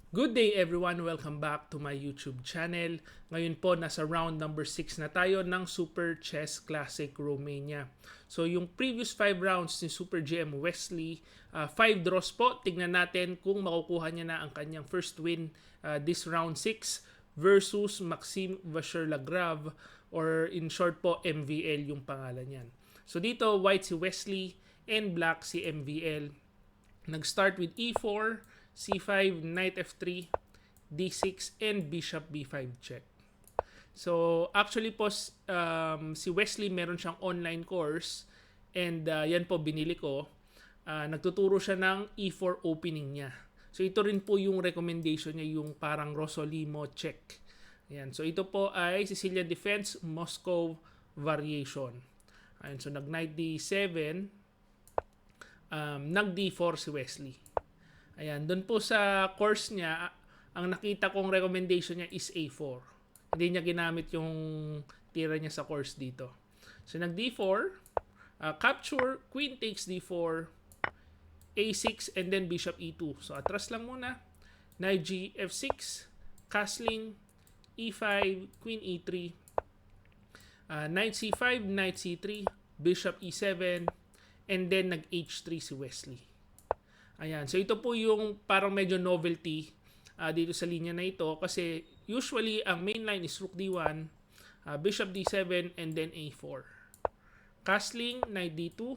Good day everyone! Welcome back to my YouTube channel. Ngayon po, nasa round number 6 na tayo ng Super Chess Classic Romania. So yung previous 5 rounds ni Super GM Wesley, 5 draws po. Tignan natin kung makukuha niya na ang kanyang first win this round 6 versus Maxime Vachier-Lagrave, or in short po, MVL yung pangalan niyan. So dito, white si Wesley and black si MVL. Nag-start with E4, C5, Knight F3, D6, and Bishop B5 check. So, actually po, si Wesley meron siyang online course and yan po binili ko. Nagtuturo siya ng E4 opening niya. So, ito rin po yung recommendation niya, yung parang Rosolimo check. Ayan. So, ito po ay Sicilian Defense Moscow Variation. Ayan. So, nag-Knight D7, nag-D4 si Wesley. Ayan, doon po sa course niya, ang nakita kong recommendation niya is A4. Hindi niya ginamit yung tira niya sa course dito. So, nag-D4, capture, queen takes D4, A6, and then bishop E2. So, atras lang muna. Knight G, F6, castling, E5, queen E3, Knight C5, Knight C3, bishop E7, and then nag-H3 si Wesley. Ayan. So, ito po yung parang medyo novelty dito sa linya na ito. Kasi usually, ang main line is Rook D1, Bishop D7, and then A4. Castling, Knight D2,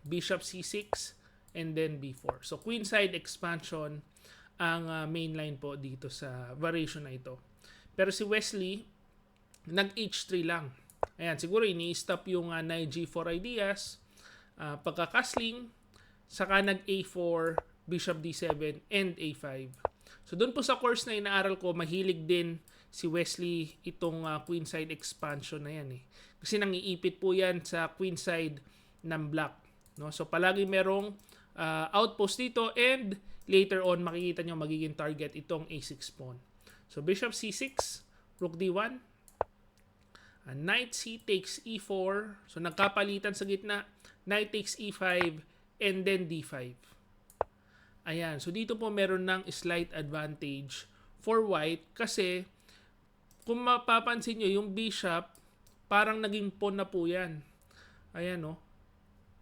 Bishop C6, and then B4. So, queenside expansion ang main line po dito sa variation na ito. Pero si Wesley, nag-H3 lang. Ayan. Siguro ini-stop yung Knight G4 ideas. Pagka-castling, saka nag-A4, Bishop D7, and A5. So, doon po sa course na inaaral ko, mahilig din si Wesley itong queenside expansion na yan. Kasi nangiipit po yan sa queenside ng black. No? So, palagi merong outpost dito, and later on, makikita nyo magiging target itong A6 pawn. So, Bishop C6, Rook D1, Knight C takes E4. So, nagkapalitan sa gitna. Knight takes E5, and then D5. Ayan. So, dito po meron ng slight advantage for white kasi kung mapapansin nyo, yung bishop, parang naging pawn na po yan. Ayan, no?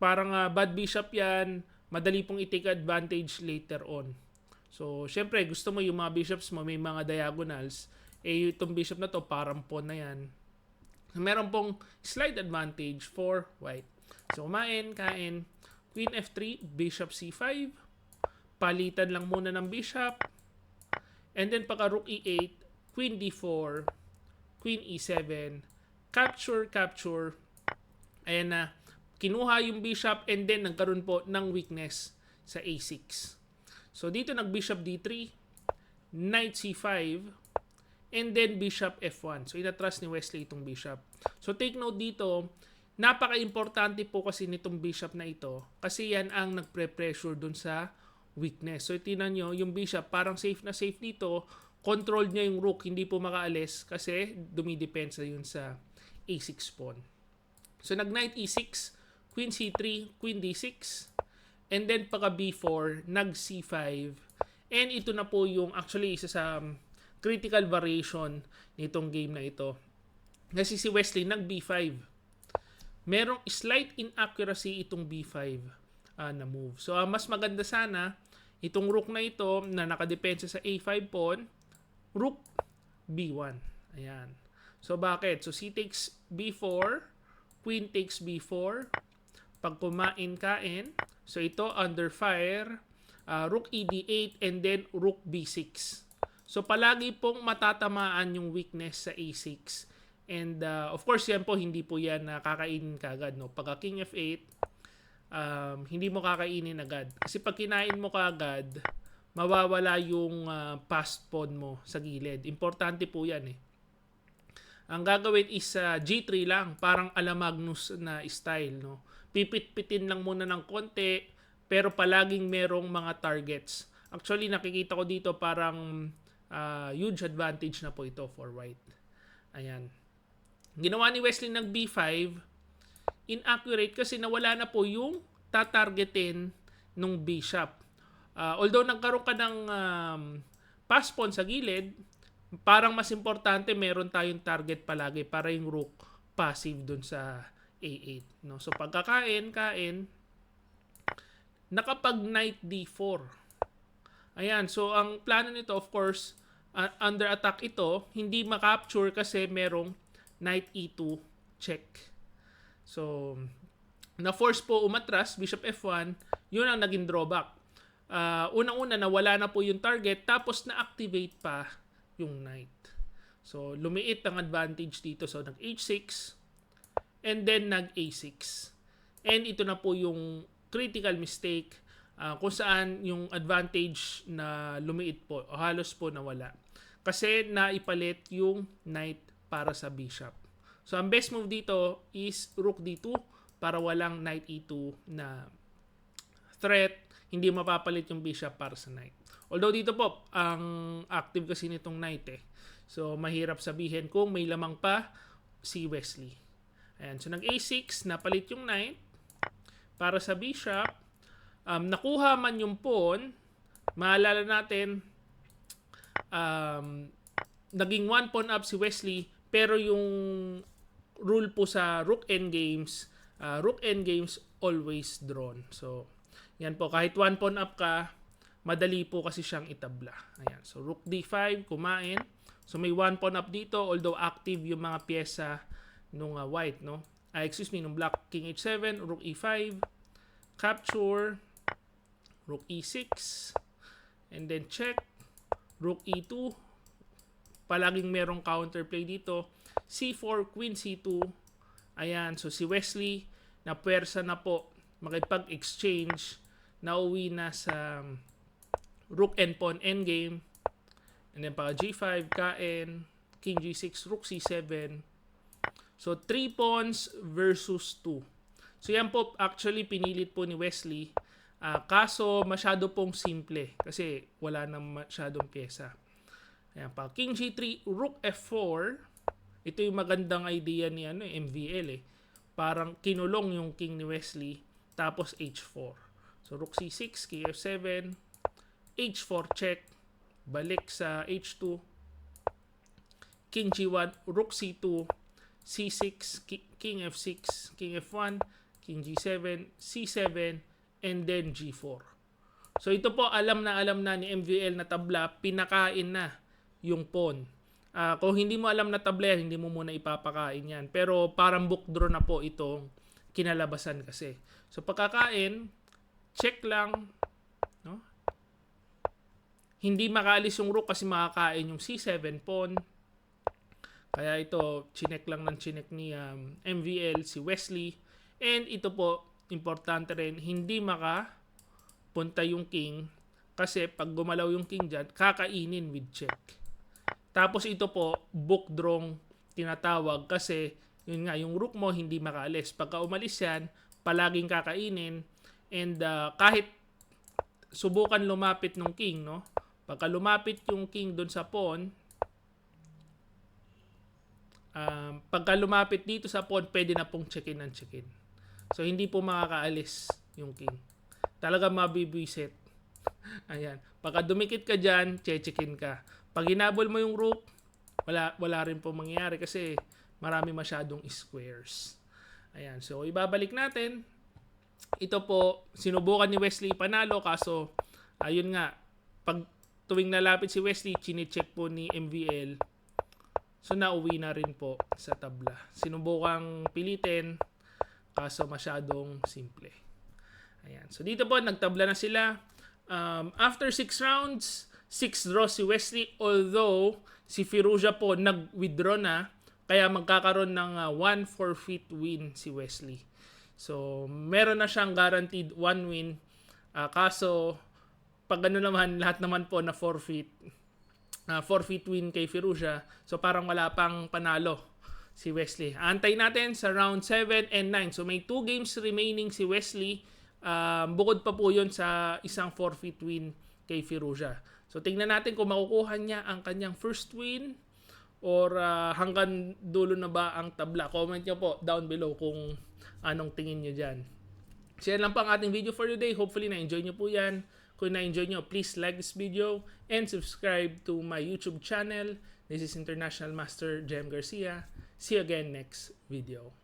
Parang bad bishop yan. Madali pong i-take advantage later on. So, syempre, gusto mo yung mga bishops mo, may mga diagonals. Eh, itong bishop na to, parang pawn na yan. So, meron pong slight advantage for white. So, kain. Queen F3, Bishop C5. Palitan lang muna ng Bishop. And then pagka Rook E8, Queen D4, Queen E7, capture. Ayan na. Kinuha yung Bishop and then nagkaroon po ng weakness sa A6. So dito nag-Bishop D3, Knight C5, and then Bishop F1. So inatras ni Wesley itong Bishop. So take note dito, napaka-importante po kasi nitong bishop na ito kasi yan ang nagpre-pressure dun sa weakness. So, tinan nyo, yung bishop parang safe na safe dito. Controlled niya yung rook, hindi po makaalis kasi dumidepensa yun sa A6 pawn. So, nag-Knight E6, Queen C3, Queen D6, and then pagka B4, nag-C5. And ito na po yung actually isa sa critical variation nitong game na ito. Kasi si Wesley nag-B5. Merong slight inaccuracy itong B5 na move. So, mas maganda sana itong rook na ito na nakadepensa sa A5 pawn, rook B1. Ayan. So, bakit? So, C takes B4, Queen takes B4. Pag kain. So, ito under fire, rook ED8, and then rook B6. So, palagi pong matatamaan yung weakness sa A6. And of course, yan po, hindi po yan kakainin kagad. No? Pagka King F8, hindi mo kakainin agad. Kasi pag kinain mo kagad, mawawala yung passed pawn mo sa gilid. Importante po yan eh. Ang gagawin is G3 lang, parang ala Magnus na style. No? Pipit-pitin lang muna ng konti, pero palaging merong mga targets. Actually, nakikita ko dito parang huge advantage na po ito for white. Ayan. Ginawa ni Wesley ng B5, inaccurate kasi nawala na po yung tatargetin nung bishop. Although nagkaroon ka ng pass pawn sa gilid, parang mas importante meron tayong target palagi para yung rook passive dun sa A8. No? So pagkakain, nakapag knight D4. Ayan, so ang plano nito of course, under attack ito, hindi makapture kasi merong knight E2 check. So, na-force po umatras, bishop F1, yun ang naging drawback. Unang-una, nawala na po yung target, tapos na-activate pa yung knight. So, lumiit ang advantage dito. So, nag-H6, and then nag-A6. And ito na po yung critical mistake kung saan yung advantage na lumiit po, o halos po nawala. Kasi naipalit yung knight para sa bishop. So, ang best move dito is rook D2 para walang knight E2 na threat, hindi mapapalit yung bishop para sa knight. Although dito po, ang active kasi nitong knight eh. So, mahirap sabihin kung may lamang pa si Wesley. Ayan. So, nag-A6, napalit yung knight para sa bishop. Nakuha man yung pawn, maalala natin, naging one pawn up si Wesley, pero yung rule po sa rook endgames, always drawn. So, yan po. Kahit one pawn up ka, madali po kasi siyang itabla. Ayan. So, rook D5, kumain. So, may one pawn up dito, although active yung mga pyesa nung white, no? Nung black. King H7, rook E5, capture, rook E6, and then check, rook E2, palaging merong counterplay dito, C4, Queen C2, ayan, so si Wesley, na pwersa na po, makipag-exchange, nauwi na sa rook and pawn endgame, and then paka G5, kain, King G6, rook C7, so 3 pawns versus 2. So yan po, actually pinilit po ni Wesley, kaso masyado pong simple kasi wala nang masyadong pyesa. Ayan pa. King G3, Rook F4. Ito yung magandang idea ni MVL eh. Parang kinulong yung king ni Wesley. Tapos H4. So Rook C6, King F7, H4 check. Balik sa H2. King G1, Rook C2, C6, King F6, King F1, King G7, C7, and then G4. So ito po, alam na ni MVL na tabla, pinakain na yung pawn. Kung hindi mo alam na tabla, hindi mo muna ipapakain yan. Pero parang book draw na po itong kinalabasan kasi. So pagkakain, check lang. No? Hindi makaalis yung rook kasi makakain yung C7 pawn. Kaya ito, chinek lang ng chinek ni MVL, si Wesley. And ito po, importante rin, hindi makapunta yung king kasi pag gumalaw yung king dyan, kakainin with check. Tapos ito po, book draw tinatawag kasi yun nga, yung rook mo hindi makaalis. Pagka umalis yan, palaging kakainin and kahit subukan lumapit ng king, no? Pagka lumapit yung king doon sa pawn, pagka lumapit dito sa pawn, pwede na pong check-in ng check-in. So, hindi po makakaalis yung king. Talaga mabibwisit. Ayan. Pagka dumikit ka dyan, check-in ka. Pag hinabol mo yung rook, wala rin po mangyayari kasi marami masyadong squares. Ayan. So, ibabalik natin. Ito po, sinubukan ni Wesley panalo kaso, ayun nga, pag tuwing nalapit si Wesley, chine-check po ni MVL. So, nauwi na rin po sa tabla. Sinubukang pilitin, kaso masyadong simple. Ayan. So, dito po, nagtabla na sila. After 6 rounds, 6 draws si Wesley. Although, si Firouzja po nag-withdraw na. Kaya magkakaroon ng 1 forfeit win si Wesley. So, meron na siyang guaranteed 1 win. Kaso, pag ano naman, lahat naman po na forfeit win kay Firouzja. So, parang wala pang panalo si Wesley. Antay natin sa round 7 and 9. So may 2 games remaining si Wesley. Bukod pa po yun sa isang forfeit win kay Firouzja. So tingnan natin kung makukuha niya ang kanyang first win or hanggang dulo na ba ang tabla. Comment nyo po down below kung anong tingin nyo dyan. So yan lang po ang ating video for today. Hopefully na-enjoy nyo po yan. Kung na-enjoy nyo, please like this video and subscribe to my YouTube channel. This is International Master Jem Garcia. See you again next video.